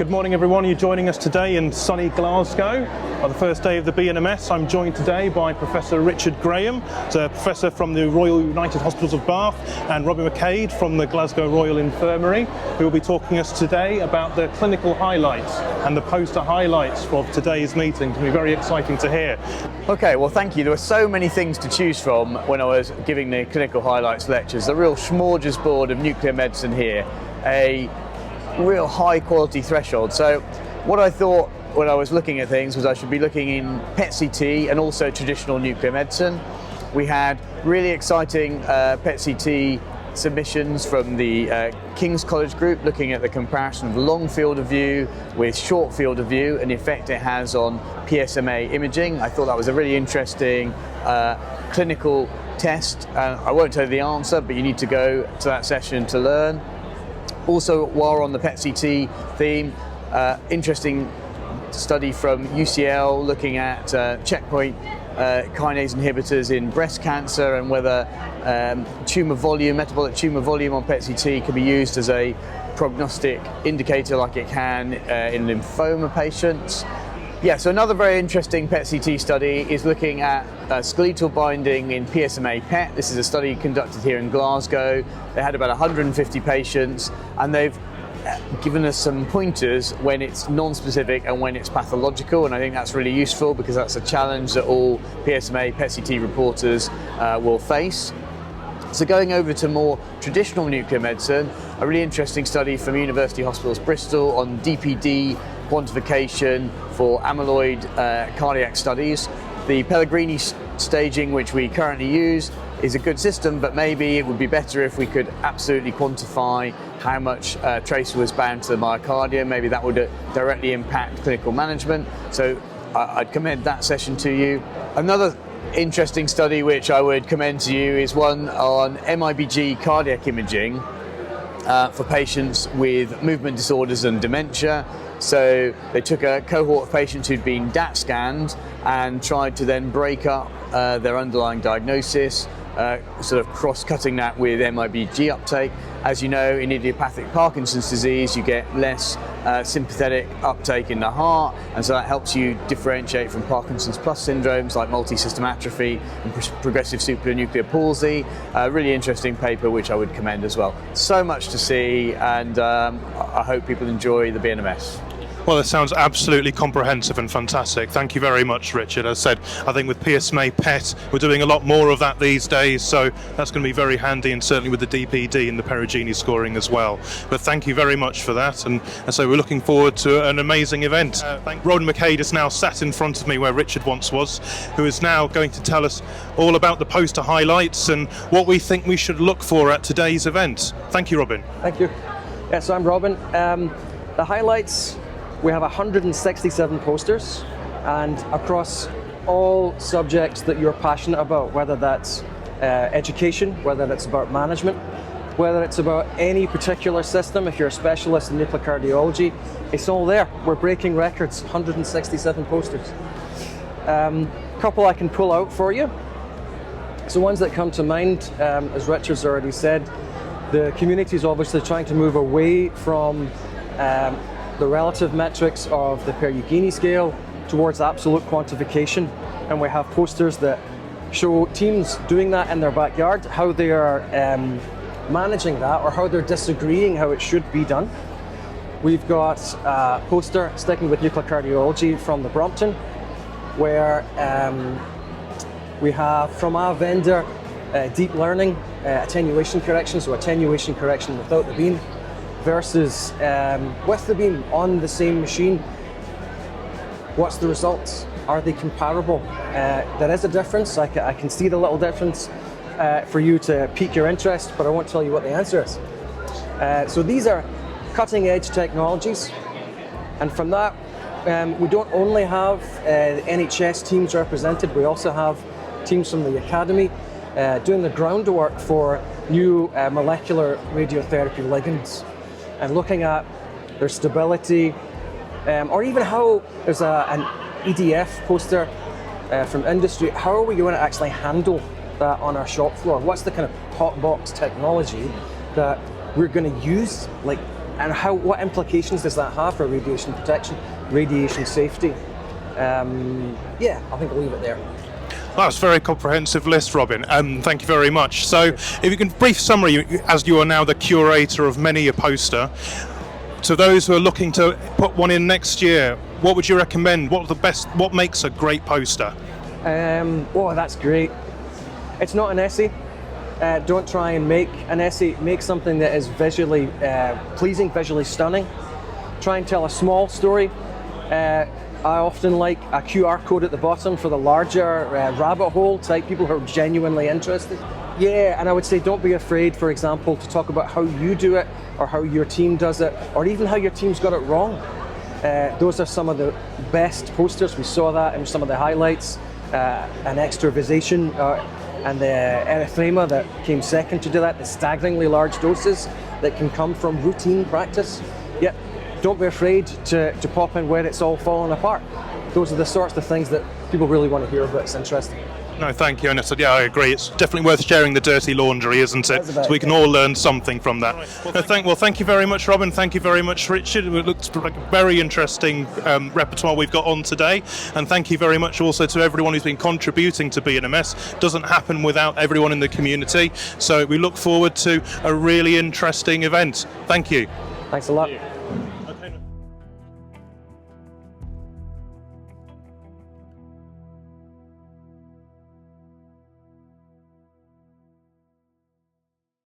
Good morning everyone, you're joining us today in sunny Glasgow on the first day of the BNMS. I'm joined today by Professor Richard Graham, a professor from the Royal United Hospitals of Bath, and Robin McCade from the Glasgow Royal Infirmary, who will be talking us today about the clinical highlights and the poster highlights of today's meeting. It's going to be very exciting to hear. Okay, well thank you. There were so many things to choose from when I was giving the clinical highlights lectures. A real smorgasbord of nuclear medicine here. A real high quality threshold. So what I thought when I was looking at things was I should be looking in PET-CT and also traditional nuclear medicine. We had really exciting PET-CT submissions from the King's College group looking at the comparison of long field of view with short field of view and the effect it has on PSMA imaging. I thought that was a really interesting clinical test. I won't tell you the answer, but you need to go to that session to learn. Also, while we're on the PET-CT theme, interesting study from UCL looking at checkpoint kinase inhibitors in breast cancer and whether tumor volume, metabolic tumor volume on PET-CT can be used as a prognostic indicator like it can in lymphoma patients. Yeah, so another very interesting PET-CT study is looking at skeletal binding in PSMA PET. This is a study conducted here in Glasgow. They had about 150 patients and they've given us some pointers when it's non-specific and when it's pathological, and I think that's really useful because that's a challenge that all PSMA PET-CT reporters will face. So going over to more traditional nuclear medicine, a really interesting study from University Hospitals Bristol on DPD quantification for amyloid cardiac studies. The Pellegrini staging, which we currently use, is a good system, but maybe it would be better if we could absolutely quantify how much tracer was bound to the myocardium. Maybe that would directly impact clinical management. So I'd commend that session to you. Another interesting study which I would commend to you is one on MIBG cardiac imaging for patients with movement disorders and dementia. So they took a cohort of patients who'd been DAT scanned and tried to then break up their underlying diagnosis, sort of cross-cutting that with MIBG uptake. As you know, in idiopathic Parkinson's disease, you get less sympathetic uptake in the heart, and so that helps you differentiate from Parkinson's plus syndromes like multi-system atrophy and progressive supranuclear palsy. A really interesting paper which I would commend as well. So much to see, and I hope people enjoy the BNMS. Well, it sounds absolutely comprehensive and fantastic. Thank you very much, Richard. As I said, I think with PSMA PET, we're doing a lot more of that these days, so that's going to be very handy, and certainly with the DPD and the Perugini scoring as well. But thank you very much for that, and so we're looking forward to an amazing event. Robin McCade is now sat in front of me where Richard once was, who is now going to tell us all about the poster highlights and what we think we should look for at today's event. Thank you, Robin. Thank you. Yeah, so I'm Robin. The highlights, we have 167 posters, and across all subjects that you're passionate about, whether that's education, whether it's about management, whether it's about any particular system. If you're a specialist in nuclear cardiology, it's all there. We're breaking records, 167 posters. Couple I can pull out for you. So ones that come to mind, as Richard's already said, the community is obviously trying to move away from the relative metrics of the Perugini scale towards absolute quantification, and we have posters that show teams doing that in their backyard, how they are managing that or how they're disagreeing how it should be done. We've got a poster, sticking with nuclear cardiology, from the Brompton, where we have from our vendor deep learning attenuation correction, so attenuation correction without the beam versus with the beam on the same machine. What's the results? Are they comparable? There is a difference. I can see the little difference for you to pique your interest, but I won't tell you what the answer is. So these are cutting edge technologies, and from that we don't only have NHS teams represented, we also have teams from the Academy doing the groundwork for new molecular radiotherapy ligands, and looking at their stability, or even how there's an EDF poster from industry. How are we going to actually handle that on our shop floor? What's the kind of hot box technology that we're going to use, like and what implications does that have for radiation protection, radiation safety? Yeah, I think I'll leave it there. That's a very comprehensive list, Robin. Thank you very much. So, if you can brief summary, as you are now the curator of many a poster, to those who are looking to put one in next year, what would you recommend? What makes a great poster? Oh, that's great. It's not an essay. Don't try and make an essay. Make something that is visually pleasing, visually stunning. Try and tell a small story. I often like a QR code at the bottom for the larger rabbit hole type people who are genuinely interested. Yeah, and I would say don't be afraid, for example, to talk about how you do it or how your team does it or even how your team's got it wrong. Those are some of the best posters. We saw that in some of the highlights. An extravasation and the erythrema that came second to do that, the staggeringly large doses that can come from routine practice. Yep. Don't be afraid to pop in where it's all falling apart. Those are the sorts of things that people really want to hear about. It's interesting. No, thank you. And I said, yeah, I agree. It's definitely worth sharing the dirty laundry, isn't it? So we can all learn something from that. Thank you very much, Robin. Thank you very much, Richard. It looks like a very interesting repertoire we've got on today. And thank you very much also to everyone who's been contributing to BNMS. It doesn't happen without everyone in the community. So we look forward to a really interesting event. Thank you. Thanks a lot.